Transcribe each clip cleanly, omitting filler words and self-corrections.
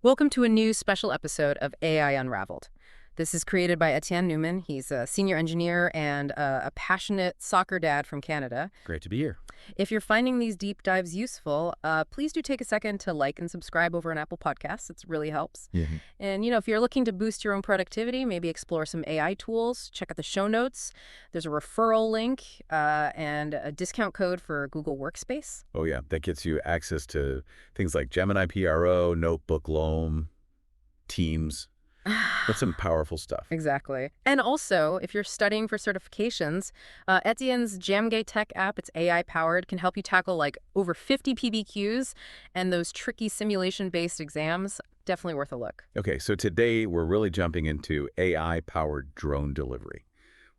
Welcome to a new special episode of AI Unraveled. This is created by Etienne Newman. He's a senior engineer and a passionate soccer dad from Canada. Great to be here. If you're finding these deep dives useful, please do take a second to like and subscribe over on Apple Podcasts. It really helps. Yeah. And, if you're looking to boost your own productivity, maybe explore some AI tools, check out the show notes. There's a referral link and a discount code for Google Workspace. Oh, yeah. That gets you access to things like Gemini Pro, NotebookLM, Teams. That's some powerful stuff. Exactly. And also, if you're studying for certifications, Etienne's Jamgay Tech app, it's AI-powered, can help you tackle like over 50 PBQs and those tricky simulation-based exams. Definitely worth a look. Okay, so today we're really jumping into AI-powered drone delivery.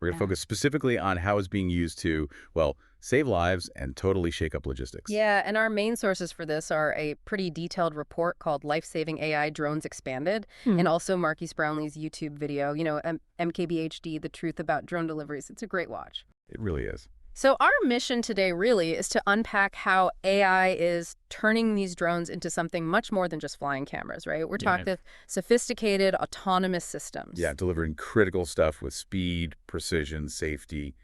We're going to focus specifically on how it's being used to, well, save lives and totally shake up logistics. Yeah, and our main sources for this are a pretty detailed report called Lifesaving AI Drones Expanded, and also Marquise Brownlee's YouTube video, MKBHD, The Truth About Drone Deliveries. It's a great watch. It really is. So our mission today really is to unpack how AI is turning these drones into something much more than just flying cameras, right? We're talking sophisticated autonomous systems. Yeah, delivering critical stuff with speed, precision, safety,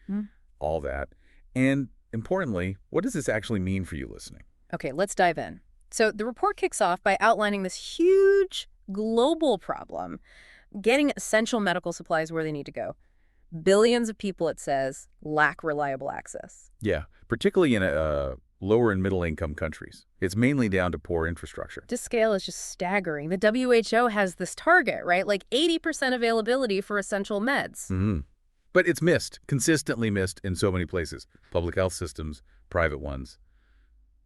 all that. And importantly, what does this actually mean for you listening? Okay, let's dive in. So the report kicks off by outlining this huge global problem, getting essential medical supplies where they need to go. Billions of people, it says, lack reliable access. Yeah, particularly in lower and middle income countries. It's mainly down to poor infrastructure. This scale is just staggering. The WHO has this target, right? Like 80% availability for essential meds. But it's missed, consistently missed in so many places. Public health systems, private ones.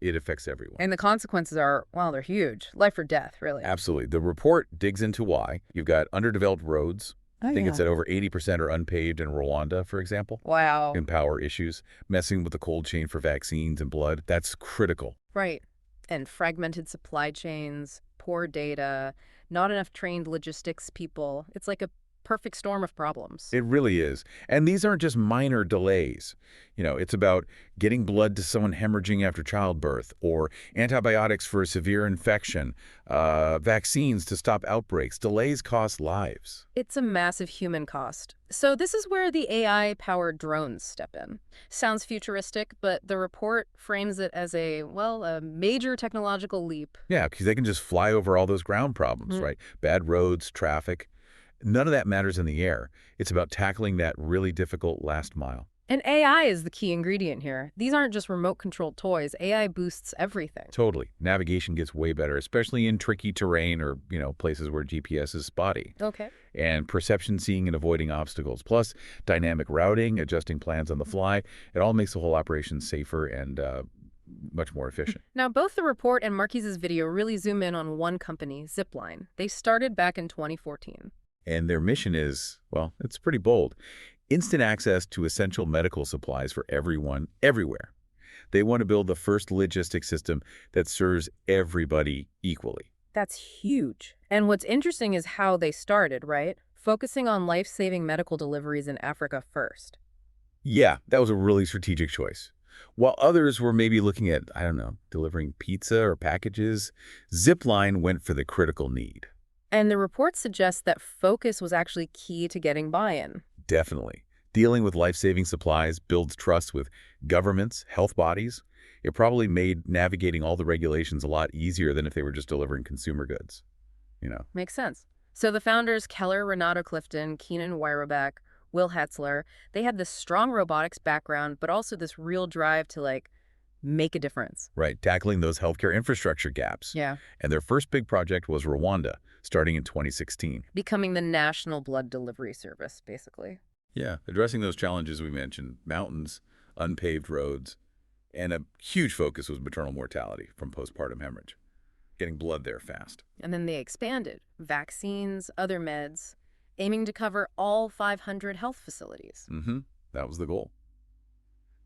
It affects everyone. And the consequences are, well, they're huge. Life or death, really. Absolutely. The report digs into why. You've got underdeveloped roads. I think it's at over 80% are unpaved in Rwanda, for example. Wow. And power issues, messing with the cold chain for vaccines and blood. That's critical. Right. And fragmented supply chains, poor data, not enough trained logistics people. It's like a perfect storm of problems. It really is. And these aren't just minor delays. It's about getting blood to someone hemorrhaging after childbirth, or antibiotics for a severe infection, vaccines to stop outbreaks. Delays cost lives. It's a massive human cost. So this is where the AI-powered drones step in. Sounds futuristic, but the report frames it as a major technological leap. Yeah, because they can just fly over all those ground problems, right? Bad roads, traffic. None of that matters in the air. It's about tackling that really difficult last mile. And AI is the key ingredient here. These aren't just remote-controlled toys. AI boosts everything. Totally. Navigation gets way better, especially in tricky terrain or, places where GPS is spotty. Okay. And perception seeing and avoiding obstacles. Plus, dynamic routing, adjusting plans on the fly. It all makes the whole operation safer and much more efficient. Now, both the report and Marquise's video really zoom in on one company, Zipline. They started back in 2014. And their mission is, well, it's pretty bold. Instant access to essential medical supplies for everyone, everywhere. They want to build the first logistics system that serves everybody equally. That's huge. And what's interesting is how they started, right? Focusing on life-saving medical deliveries in Africa first. Yeah, that was a really strategic choice. While others were maybe looking at, delivering pizza or packages, Zipline went for the critical need. And the report suggests that focus was actually key to getting buy-in. Definitely. Dealing with life-saving supplies builds trust with governments, health bodies. It probably made navigating all the regulations a lot easier than if they were just delivering consumer goods. Makes sense. So the founders, Keller, Renato Clifton, Keenan Weirebeck, Will Hetzler, they had this strong robotics background, but also this real drive to, make a difference. Right, tackling those healthcare infrastructure gaps. Yeah. And their first big project was Rwanda, starting in 2016. Becoming the national blood delivery service, basically. Yeah, addressing those challenges we mentioned, mountains, unpaved roads, and a huge focus was maternal mortality from postpartum hemorrhage, getting blood there fast. And then they expanded, vaccines, other meds, aiming to cover all 500 health facilities. That was the goal.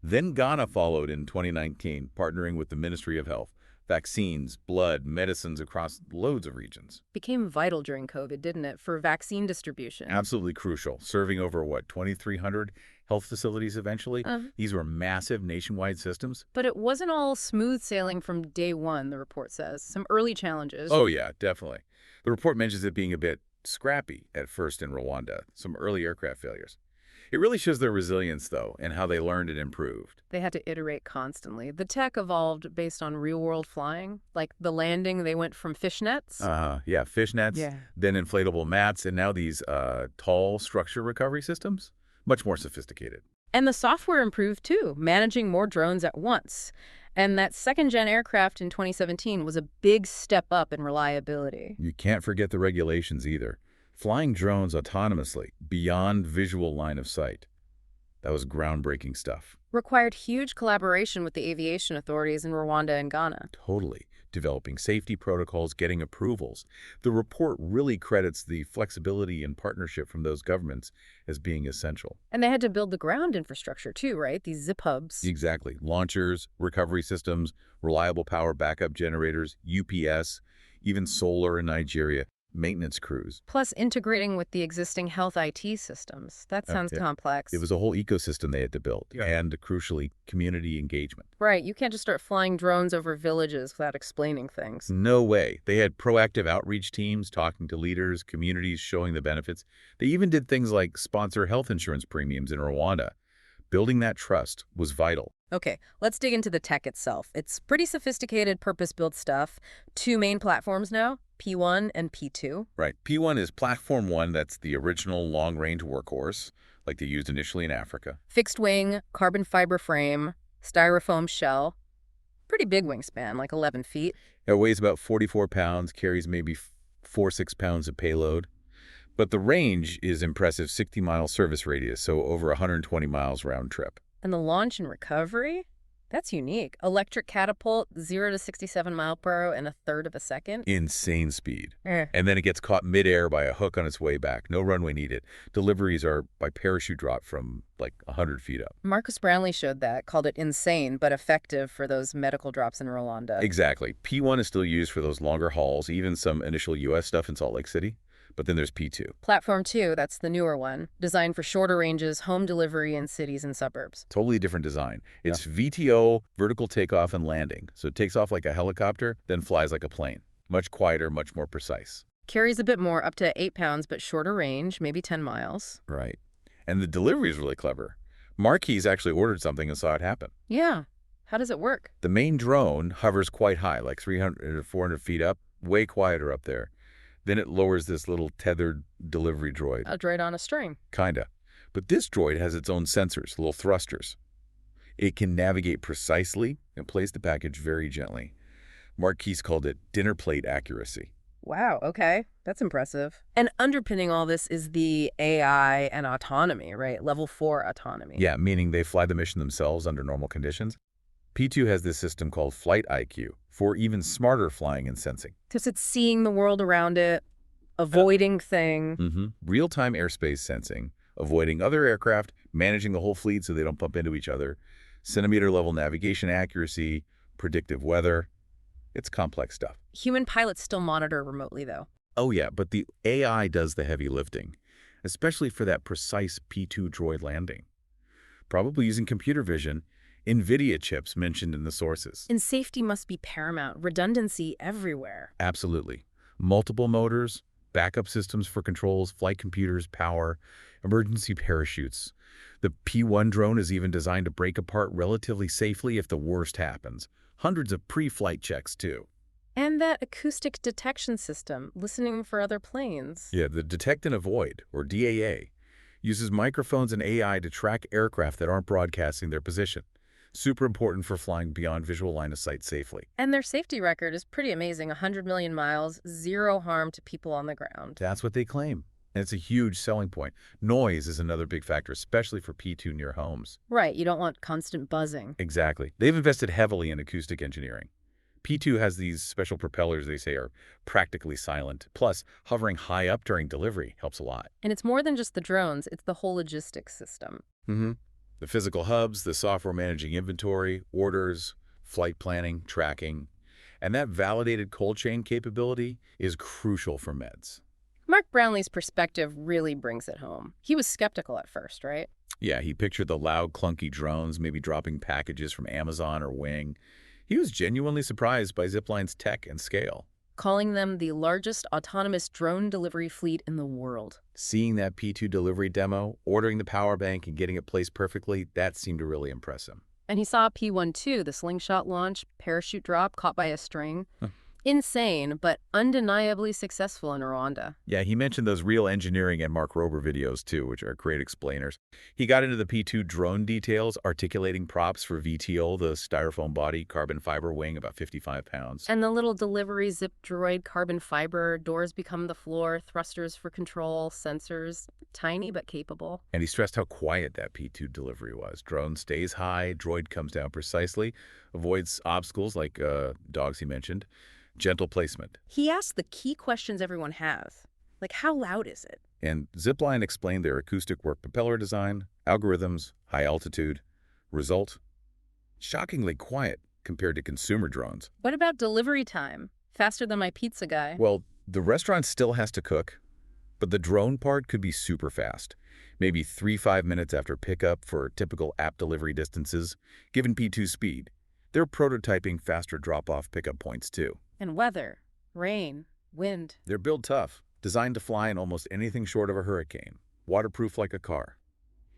Then Ghana followed in 2019, partnering with the Ministry of Health. Vaccines, blood, medicines across loads of regions. Became vital during COVID, didn't it, for vaccine distribution? Absolutely crucial, serving over, 2,300 health facilities eventually? These were massive nationwide systems. But it wasn't all smooth sailing from day one, the report says. Some early challenges. Oh, yeah, definitely. The report mentions it being a bit scrappy at first in Rwanda, some early aircraft failures. It really shows their resilience, though, and how they learned and improved. They had to iterate constantly. The tech evolved based on real-world flying. Like the landing, they went from fishnets. Yeah, fishnets, Yeah. then inflatable mats, and now these tall structure recovery systems. Much more sophisticated. And the software improved too, managing more drones at once. And that second-gen aircraft in 2017 was a big step up in reliability. You can't forget the regulations either. Flying drones autonomously, beyond visual line of sight. That was groundbreaking stuff. Required huge collaboration with the aviation authorities in Rwanda and Ghana. Totally. Developing safety protocols, getting approvals. The report really credits the flexibility and partnership from those governments as being essential. And they had to build the ground infrastructure too, right? These zip hubs. Exactly. Launchers, recovery systems, reliable power backup generators, UPS, even solar in Nigeria, maintenance crews. Plus integrating with the existing health IT systems. That sounds Yeah. complex. It was a whole ecosystem they had to build, Yeah. and crucially, community engagement. Right, you can't just start flying drones over villages without explaining things. No way. They had proactive outreach teams talking to leaders, communities showing the benefits. They even did things like sponsor health insurance premiums in Rwanda. Building that trust was vital. Okay, let's dig into the tech itself. It's pretty sophisticated, purpose-built stuff. Two main platforms now, P1 and P2. Right. P1 is Platform 1. That's the original long-range workhorse, like they used initially in Africa. Fixed wing, carbon fiber frame, styrofoam shell. Pretty big wingspan, like 11 feet. It weighs about 44 pounds, carries maybe 4-6 pounds of payload. But the range is impressive 60-mile service radius, so over 120 miles round trip. And the launch and recovery? That's unique. Electric catapult, 0 to 67 mile per hour in a third of a second. Insane speed. Eh. And then it gets caught midair by a hook on its way back. No runway needed. Deliveries are by parachute drop from like 100 feet up. Marcus Brownlee showed that, called it insane but effective for those medical drops in Rwanda. Exactly. P1 is still used for those longer hauls, even some initial U.S. stuff in Salt Lake City. But then there's P2. Platform 2, that's the newer one, designed for shorter ranges, home delivery in cities and suburbs. Totally different design. It's VTO, vertical takeoff and landing. So it takes off like a helicopter, then flies like a plane. Much quieter, much more precise. Carries a bit more, up to 8 pounds, but shorter range, maybe 10 miles. Right. And the delivery is really clever. Marquis actually ordered something and saw it happen. Yeah. How does it work? The main drone hovers quite high, like 300 to 400 feet up, way quieter up there. Then it lowers this little tethered delivery droid. A droid on a string. Kinda. But this droid has its own sensors, little thrusters. It can navigate precisely and place the package very gently. Marquis called it dinner plate accuracy. Wow, okay. That's impressive. And underpinning all this is the AI and autonomy, right? Level 4 autonomy. Yeah, meaning they fly the mission themselves under normal conditions. P2 has this system called Flight IQ for even smarter flying and sensing. Because it's seeing the world around it, avoiding things. Real-time airspace sensing, avoiding other aircraft, managing the whole fleet so they don't bump into each other, centimeter-level navigation accuracy, predictive weather. It's complex stuff. Human pilots still monitor remotely, though. Oh yeah, but the AI does the heavy lifting, especially for that precise P2 droid landing. Probably using computer vision, NVIDIA chips mentioned in the sources. And safety must be paramount. Redundancy everywhere. Absolutely. Multiple motors, backup systems for controls, flight computers, power, emergency parachutes. The P1 drone is even designed to break apart relatively safely if the worst happens. Hundreds of pre-flight checks, too. And that acoustic detection system, listening for other planes. Yeah, the Detect and Avoid, or DAA, uses microphones and AI to track aircraft that aren't broadcasting their position. Super important for flying beyond visual line of sight safely. And their safety record is pretty amazing. 100 million miles, zero harm to people on the ground. That's what they claim. And it's a huge selling point. Noise is another big factor, especially for P2 near homes. Right, you don't want constant buzzing. Exactly. They've invested heavily in acoustic engineering. P2 has these special propellers they say are practically silent. Plus, hovering high up during delivery helps a lot. And it's more than just the drones, it's the whole logistics system. The physical hubs, the software managing inventory, orders, flight planning, tracking, and that validated cold chain capability is crucial for meds. Mark Brownlee's perspective really brings it home. He was skeptical at first, right? Yeah, he pictured the loud, clunky drones, maybe dropping packages from Amazon or Wing. He was genuinely surprised by Zipline's tech and scale. calling them the largest autonomous drone delivery fleet in the world. Seeing that P2 delivery demo, ordering the power bank and getting it placed perfectly, that seemed to really impress him. And he saw P1 too, the slingshot launch, parachute drop caught by a string. Huh. Insane, but undeniably successful in Rwanda. Yeah, he mentioned those real engineering and Mark Rober videos too, which are great explainers. He got into the P2 drone details, articulating props for VTOL, the styrofoam body, carbon fiber wing, about 55 pounds. And the little delivery zip droid, carbon fiber, doors become the floor, thrusters for control, sensors, tiny but capable. And he stressed how quiet that P2 delivery was. Drone stays high, droid comes down precisely, avoids obstacles like dogs he mentioned. Gentle placement. He asked the key questions everyone has, like how loud is it? And Zipline explained their acoustic work propeller design, algorithms, high altitude. Result? Shockingly quiet compared to consumer drones. What about delivery time? Faster than my pizza guy. Well, the restaurant still has to cook, but the drone part could be super fast. Maybe 3-5 minutes after pickup for typical app delivery distances, given P2 speed. They're prototyping faster drop-off pickup points too. And weather, rain, wind. They're built tough, designed to fly in almost anything short of a hurricane, waterproof like a car.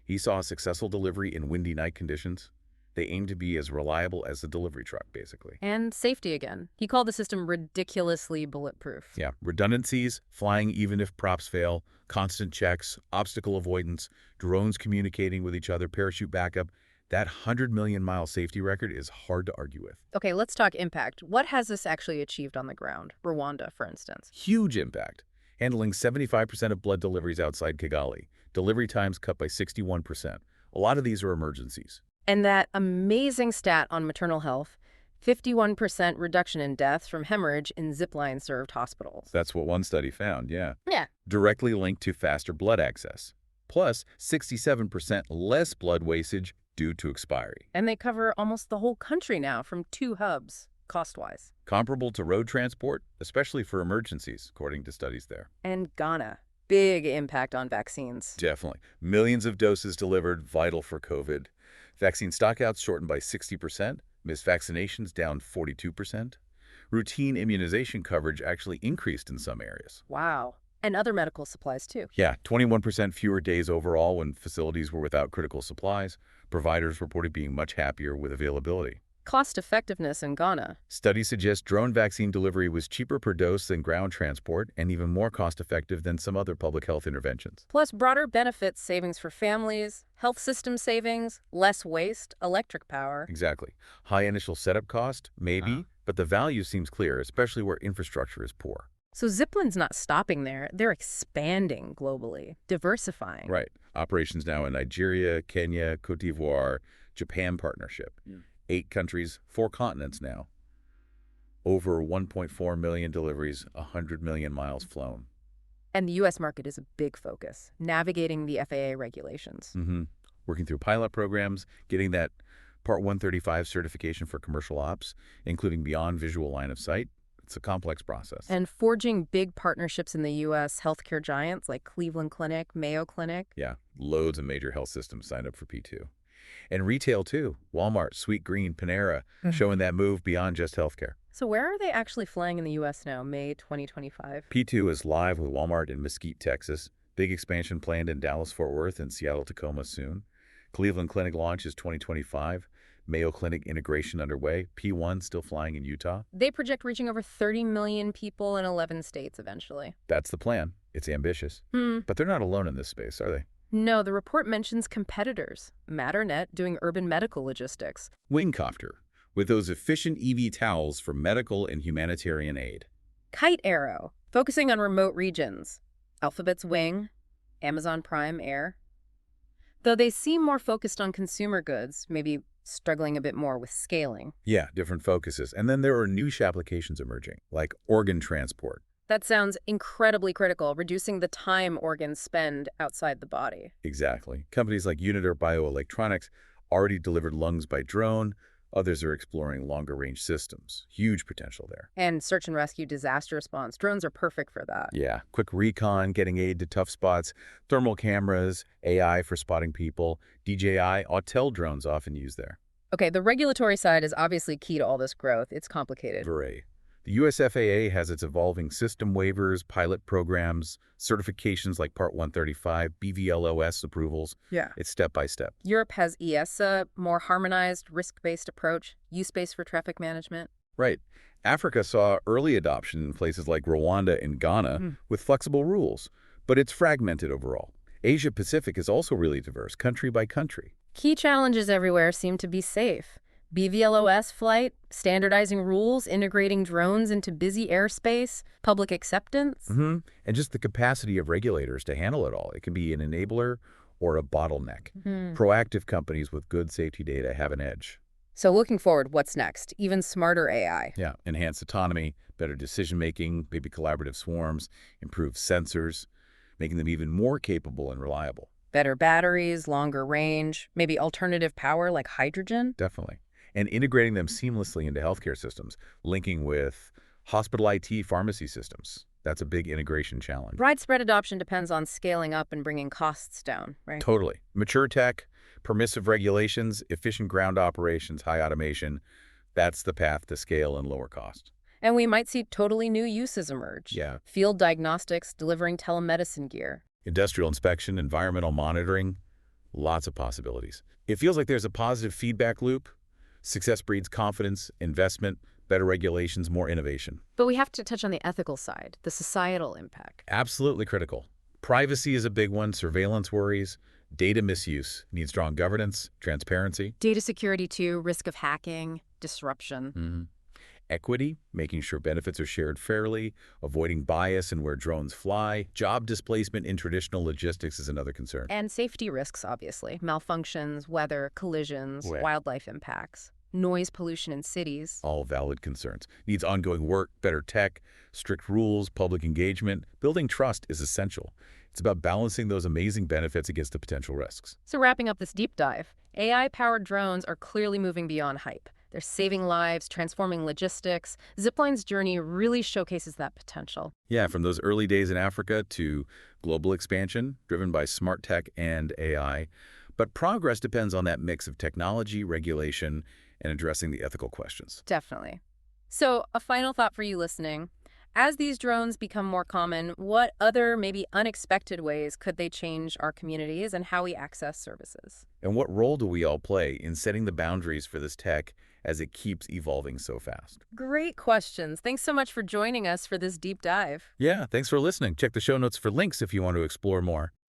He saw a successful delivery in windy night conditions. They aim to be as reliable as the delivery truck, basically. And safety again. He called the system ridiculously bulletproof. Yeah, redundancies, flying even if props fail, constant checks, obstacle avoidance, drones communicating with each other, parachute backup. That 100 million mile safety record is hard to argue with. Okay, let's talk impact. What has this actually achieved on the ground? Rwanda, for instance. Huge impact. Handling 75% of blood deliveries outside Kigali. Delivery times cut by 61%. A lot of these are emergencies. And that amazing stat on maternal health, 51% reduction in deaths from hemorrhage in Zipline-served hospitals. That's what one study found, yeah. Yeah. Directly linked to faster blood access. Plus, 67% less blood wastage due to expiry. And they cover almost the whole country now from 2 hubs, cost-wise. Comparable to road transport, especially for emergencies, according to studies there. And Ghana, big impact on vaccines. Definitely. Millions of doses delivered, vital for COVID. Vaccine stockouts shortened by 60%, missed vaccinations down 42%. Routine immunization coverage actually increased in some areas. Wow. And other medical supplies, too. Yeah, 21% fewer days overall when facilities were without critical supplies. Providers reported being much happier with availability. Cost effectiveness in Ghana. Studies suggest drone vaccine delivery was cheaper per dose than ground transport and even more cost-effective than some other public health interventions. Plus broader benefits, savings for families, health system savings, less waste, electric power. Exactly. High initial setup cost, maybe, but the value seems clear, especially where infrastructure is poor. So Zipline's not stopping there. They're expanding globally, diversifying. Right. Operations now in Nigeria, Kenya, Cote d'Ivoire, Japan partnership. 8 countries, 4 continents now. Over 1.4 million deliveries, 100 million miles flown. And the U.S. market is a big focus, navigating the FAA regulations. Working through pilot programs, getting that Part 135 certification for commercial ops, including beyond visual line of sight. It's a complex process. And forging big partnerships in the U.S. healthcare giants like Cleveland Clinic, Mayo Clinic. Yeah, loads of major health systems signed up for P2. And retail, too. Walmart, Sweet Green, Panera, showing that move beyond just healthcare. So where are they actually flying in the U.S. now, May 2025? P2 is live with Walmart in Mesquite, Texas. Big expansion planned in Dallas-Fort Worth and Seattle-Tacoma soon. Cleveland Clinic launch is 2025. Mayo Clinic integration underway. P1 still flying in Utah. They project reaching over 30 million people in 11 states eventually. That's the plan. It's ambitious. But they're not alone in this space, are they? No, the report mentions competitors. Matternet doing urban medical logistics. Wingcopter, with those efficient EV towels for medical and humanitarian aid. Kite Arrow, focusing on remote regions. Alphabet's Wing, Amazon Prime Air. Though they seem more focused on consumer goods, maybe struggling a bit more with scaling. Yeah, different focuses. And then there are niche applications emerging, like organ transport. That sounds incredibly critical, reducing the time organs spend outside the body. Exactly. Companies like Unitor Bioelectronics already delivered lungs by drone. Others are exploring longer-range systems. Huge potential there. And search and rescue disaster response. Drones are perfect for that. Yeah, quick recon, getting aid to tough spots, thermal cameras, AI for spotting people, DJI, Autel drones often used there. Okay, the regulatory side is obviously key to all this growth. It's complicated. Very. The US FAA has its evolving system waivers, pilot programs, certifications like Part 135, BVLOS approvals. Yeah. It's step by step. Europe has ESA, more harmonized, risk-based approach, use-based for traffic management. Right. Africa saw early adoption in places like Rwanda and Ghana with flexible rules, but it's fragmented overall. Asia Pacific is also really diverse, country by country. Key challenges everywhere seem to be safe. BVLOS flight, standardizing rules, integrating drones into busy airspace, public acceptance. And just the capacity of regulators to handle it all. It can be an enabler or a bottleneck. Proactive companies with good safety data have an edge. So looking forward, what's next? Even smarter AI. Yeah, enhanced autonomy, better decision-making, maybe collaborative swarms, improved sensors, making them even more capable and reliable. Better batteries, longer range, maybe alternative power like hydrogen. Definitely. And integrating them seamlessly into healthcare systems, linking with hospital IT pharmacy systems. That's a big integration challenge. Widespread adoption depends on scaling up and bringing costs down, right? Totally. Mature tech, permissive regulations, efficient ground operations, high automation. That's the path to scale and lower cost. And we might see totally new uses emerge. Yeah. Field diagnostics, delivering telemedicine gear. Industrial inspection, environmental monitoring, lots of possibilities. It feels like there's a positive feedback loop. Success breeds confidence, investment, better regulations, more innovation. But we have to touch on the ethical side, the societal impact. Absolutely critical. Privacy is a big one, surveillance worries, data misuse, needs strong governance, transparency. Data security too, risk of hacking, disruption. Equity, making sure benefits are shared fairly, avoiding bias in where drones fly. Job displacement in traditional logistics is another concern. And safety risks, obviously. Malfunctions, weather, collisions, Right. wildlife impacts, noise pollution in cities. All valid concerns. Needs ongoing work, better tech, strict rules, public engagement. Building trust is essential. It's about balancing those amazing benefits against the potential risks. So wrapping up this deep dive, AI-powered drones are clearly moving beyond hype. They're saving lives, transforming logistics. Zipline's journey really showcases that potential. Yeah, from those early days in Africa to global expansion, driven by smart tech and AI. But progress depends on that mix of technology, regulation, and addressing the ethical questions. Definitely. So a final thought for you listening. As these drones become more common, what other, maybe unexpected ways could they change our communities and how we access services? And what role do we all play in setting the boundaries for this tech as it keeps evolving so fast? Great questions. Thanks so much for joining us for this deep dive. Yeah, thanks for listening. Check the show notes for links if you want to explore more.